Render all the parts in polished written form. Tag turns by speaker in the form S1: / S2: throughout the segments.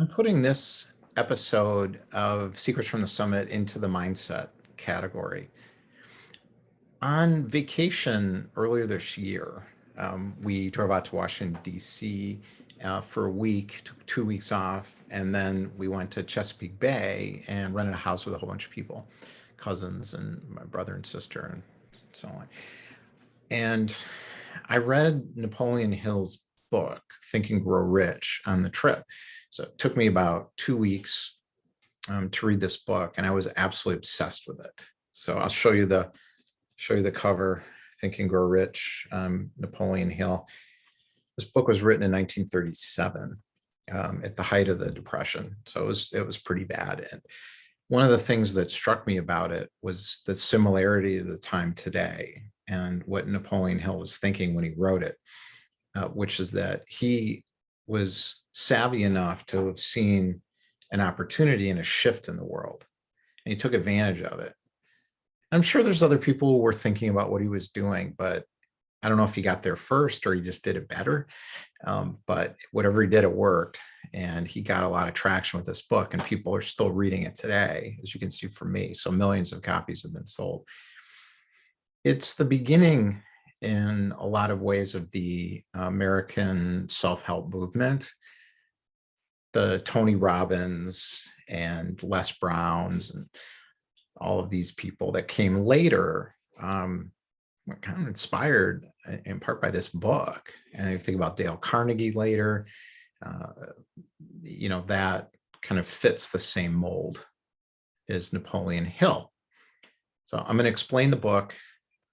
S1: I'm putting this episode of Secrets from the Summit into the mindset category. On vacation earlier this year, we drove out to Washington, D.C. For a week, took 2 weeks off, and then we went to Chesapeake Bay and rented a house with a whole bunch of people, cousins and my brother and sister and so on. And I read Napoleon Hill's book, Think and Grow Rich, on the trip. So it took me about 2 weeks to read this book, and I was absolutely obsessed with it. So I'll show you the cover, Think and Grow Rich, Napoleon Hill. This book was written in 1937 at the height of the Depression. So it was pretty bad. And one of the things that struck me about it was the similarity to the time today and what Napoleon Hill was thinking when he wrote it, which is that he was savvy enough to have seen an opportunity and a shift in the world, and he took advantage of it. I'm sure there's other people who were thinking about what he was doing, but I don't know if he got there first or he just did it better. But whatever he did, it worked. And he got a lot of traction with this book, and people are still reading it today, as you can see from me. So millions of copies have been sold. It's the beginning in a lot of ways of the American self-help movement. The Tony Robbins and Les Browns and all of these people that came later were kind of inspired in part by this book. And if you think about Dale Carnegie later, that kind of fits the same mold as Napoleon Hill. So I'm going to explain the book.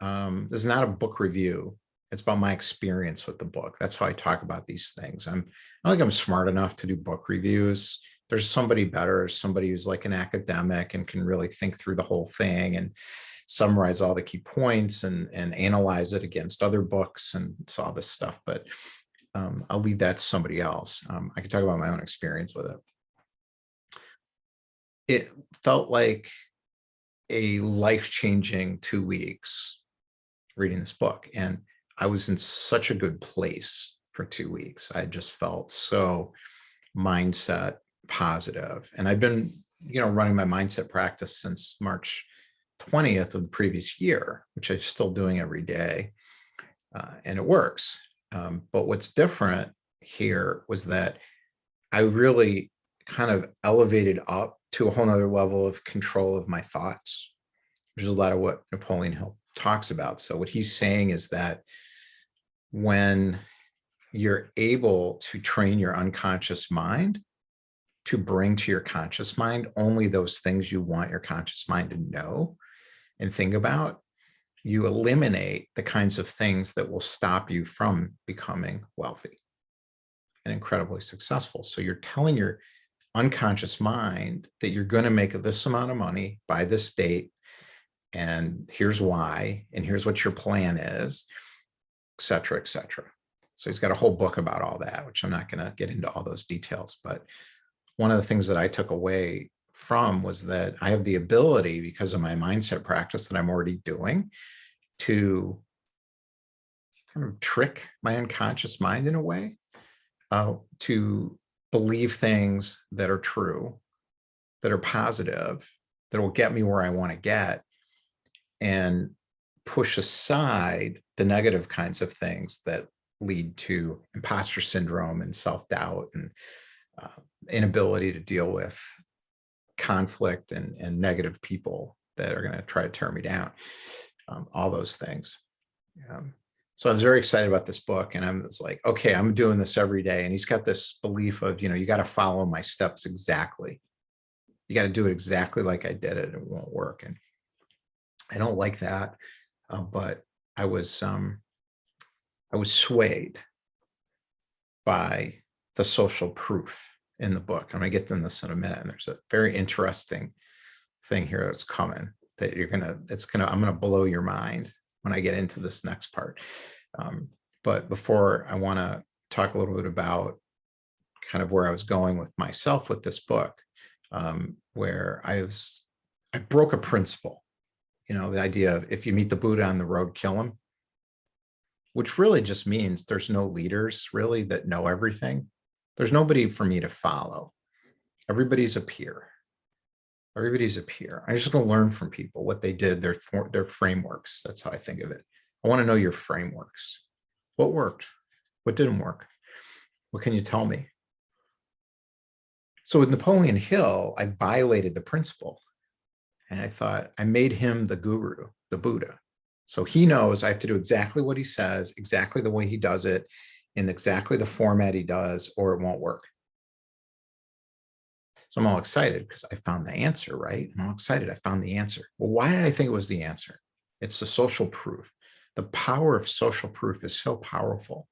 S1: This is not a book review. It's about my experience with the book. That's how I talk about these things. I don't think I'm smart enough to do book reviews. There's somebody better, somebody who's like an academic and can really think through the whole thing and summarize all the key points and analyze it against other books and all this stuff. But I'll leave that to somebody else. I can talk about my own experience with it. It felt like a life-changing 2 weeks reading this book. And I was in such a good place for 2 weeks. I just felt so mindset positive. And I've been, running my mindset practice since March 20th of the previous year, which I'm still doing every day. And it works. But what's different here was that I really kind of elevated up to a whole nother level of control of my thoughts, which is a lot of what Napoleon Hill talks about. So what he's saying is that when you're able to train your unconscious mind to bring to your conscious mind only those things you want your conscious mind to know and think about, you eliminate the kinds of things that will stop you from becoming wealthy and incredibly successful. So you're telling your unconscious mind that you're going to make this amount of money by this date, and here's why, and here's what your plan is, et cetera, et cetera. So he's got a whole book about all that, which I'm not going to get into all those details. But one of the things that I took away from was that I have the ability, because of my mindset practice that I'm already doing, to kind of trick my unconscious mind in a way, to believe things that are true, that are positive, that will get me where I want to get, and push aside the negative kinds of things that lead to imposter syndrome and self-doubt and inability to deal with conflict and negative people that are going to try to tear me down, all those things. So I was very excited about this book, and I was like, okay, I'm doing this every day. And he's got this belief of, you got to follow my steps exactly. You got to do it exactly like I did it. It won't work. And I don't like that. But I was swayed by the social proof in the book. I'm going to get to this in a minute. And there's a very interesting thing here that's coming that I'm going to blow your mind when I get into this next part. But before, I want to talk a little bit about kind of where I was going with myself with this book, where I broke a principle, the idea of if you meet the Buddha on the road, kill him, which really just means there's no leaders really that know everything. There's nobody for me to follow. Everybody's a peer. Everybody's a peer. I'm just going to learn from people what they did, their frameworks. That's how I think of it. I want to know your frameworks. What worked? What didn't work? What can you tell me? So with Napoleon Hill, I violated the principle. And I thought, I made him the guru, the Buddha. So he knows I have to do exactly what he says, exactly the way he does it, in exactly the format he does, or it won't work. So I'm all excited because I found the answer, right? I'm all excited. I found the answer. Well, why did I think it was the answer? It's the social proof. The power of social proof is so powerful,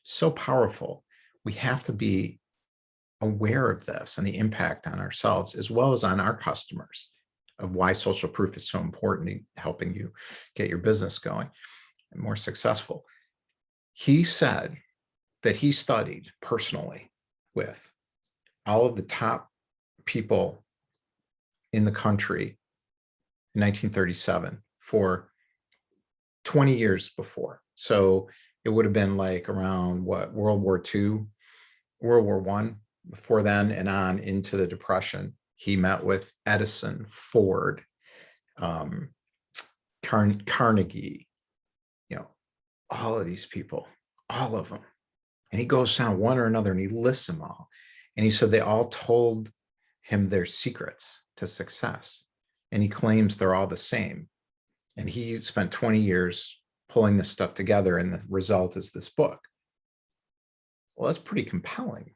S1: so powerful. We have to be aware of this and the impact on ourselves as well as on our customers of why social proof is so important in helping you get your business going and more successful. He said that he studied personally with all of the top people in the country in 1937 for 20 years before. So it would have been like around what, World War II, World War I, before then and on into the Depression. He met with Edison, Ford, Carnegie, all of these people, all of them. And he goes down one or another and he lists them all. And he said they all told him their secrets to success. And he claims they're all the same. And he spent 20 years pulling this stuff together, and the result is this book. Well, that's pretty compelling.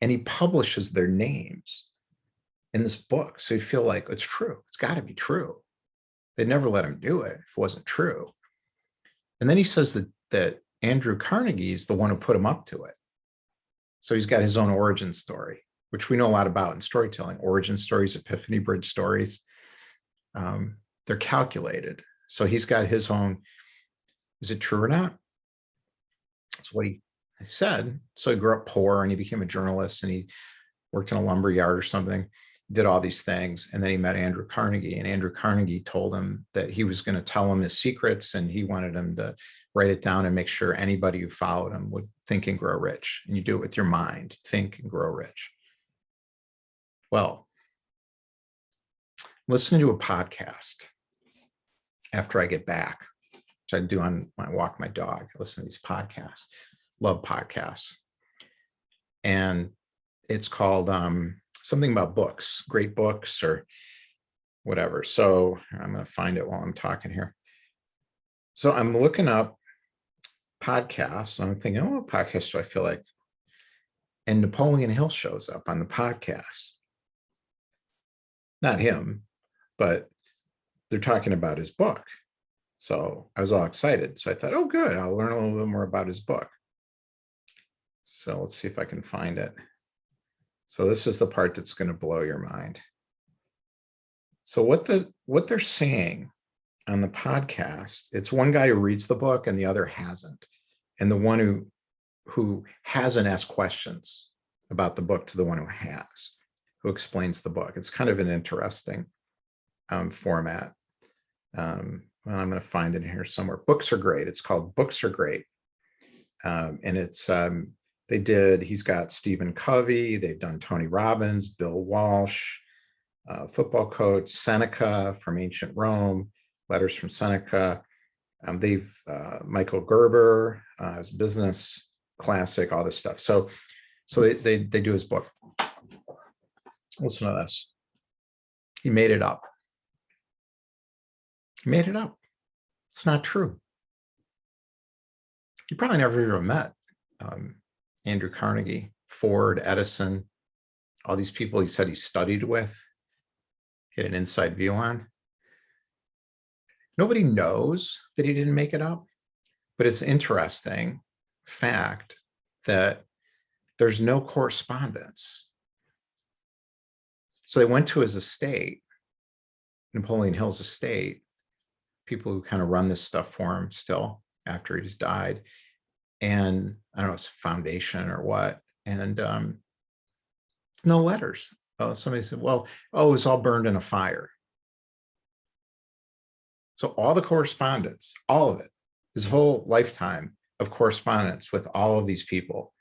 S1: And he publishes their names in this book. So you feel like it's true. It's got to be true. They'd never let him do it if it wasn't true. And then he says that Andrew Carnegie is the one who put him up to it. So he's got his own origin story, which we know a lot about in storytelling. Origin stories, epiphany bridge stories. They're calculated. So he's got his own, is it true or not? That's what he said. So he grew up poor and he became a journalist and he worked in a lumber yard or something, did all these things. And then he met Andrew Carnegie, and Andrew Carnegie told him that he was going to tell him his secrets, and he wanted him to write it down and make sure anybody who followed him would think and grow rich. And you do it with your mind, think and grow rich. Well, listen to a podcast after I get back, which I do on my walk my dog. I listen to these podcasts, love podcasts. And it's called something about books, great books or whatever. So I'm going to find it while I'm talking here. So I'm looking up podcasts. And I'm thinking, oh, what podcast do I feel like? And Napoleon Hill shows up on the podcast. Not him, but they're talking about his book. So I was all excited. So I thought, oh, good. I'll learn a little bit more about his book. So let's see if I can find it. So this is the part that's going to blow your mind. So what they're saying on the podcast, it's one guy who reads the book and the other hasn't. And the one who hasn't asked questions about the book to the one who explains the book. It's kind of an interesting format. Well, I'm going to find it in here somewhere. Books Are Great. It's called Books Are Great. And it's, he's got Stephen Covey. They've done Tony Robbins, Bill Walsh, football coach, Seneca from ancient Rome, Letters from Seneca. Michael Gerber, his business classic, all this stuff. So they do his book. Listen to this. He made it up. He made it up. It's not true. You probably never even met Andrew Carnegie, Ford, Edison, all these people he said he studied with, he had an inside view on. Nobody knows that he didn't make it up, but it's an interesting fact that there's no correspondence. So they went to his estate, Napoleon Hill's estate, people who kind of run this stuff for him still after he's died. And I don't know, it's a foundation or what. And no letters. Oh, somebody said, well, it was all burned in a fire. So all the correspondence, all of it, his whole lifetime of correspondence with all of these people,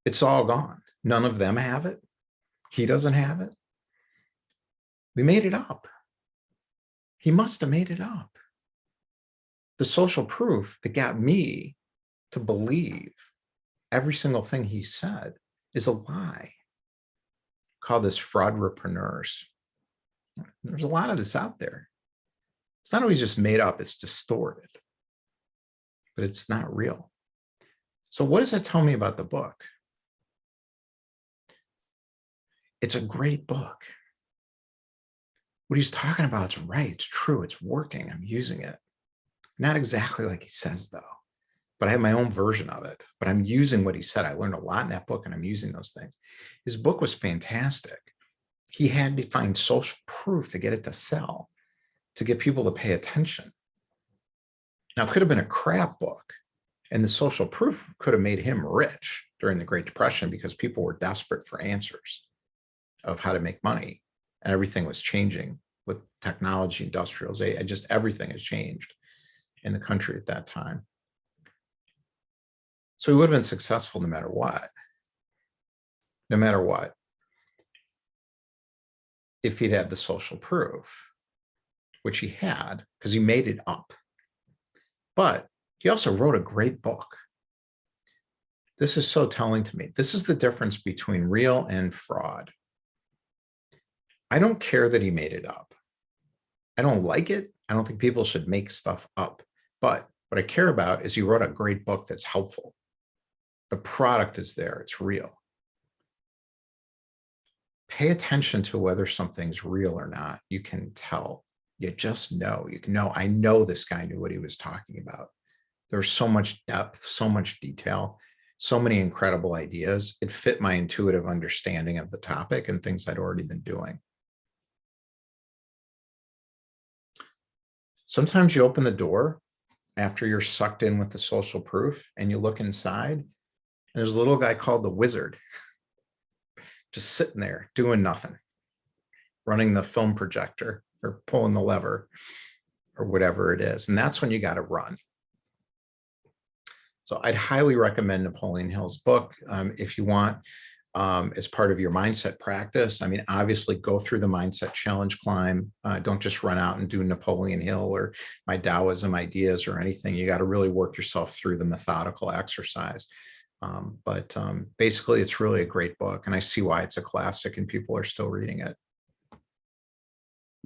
S1: it's all gone. None of them have it. He doesn't have it. We made it up. He must have made it up. The social proof that got me to believe every single thing he said is a lie. Call this fraudpreneurs. There's a lot of this out there. It's not always just made up, it's distorted, but it's not real. So what does that tell me about the book? It's a great book. What he's talking about is right. It's true. It's working. I'm using it. Not exactly like he says, though, but I have my own version of it. But I'm using what he said. I learned a lot in that book, and I'm using those things. His book was fantastic. He had to find social proof to get it to sell, to get people to pay attention. Now, it could have been a crap book, and the social proof could have made him rich during the Great Depression because people were desperate for answers of how to make money, and everything was changing with technology, industrialization, just everything has changed in the country at that time. So he would have been successful no matter what. No matter what. If he'd had the social proof, which he had, because he made it up. But he also wrote a great book. This is so telling to me. This is the difference between real and fraud. I don't care that he made it up. I don't like it. I don't think people should make stuff up. But what I care about is he wrote a great book that's helpful. The product is there. It's real. Pay attention to whether something's real or not. You can tell. You just know. You can know. I know this guy knew what he was talking about. There's so much depth, so much detail, so many incredible ideas. It fit my intuitive understanding of the topic and things I'd already been doing. Sometimes you open the door after you're sucked in with the social proof and you look inside, and there's a little guy called the wizard just sitting there doing nothing, running the film projector or pulling the lever or whatever it is. And that's when you got to run. So I'd highly recommend Napoleon Hill's book if you want, as part of your mindset practice. I mean, obviously go through the mindset challenge climb. Don't just run out and do Napoleon Hill or my Taoism ideas or anything. You got to really work yourself through the methodical exercise. But basically, it's really a great book, and I see why it's a classic and people are still reading it.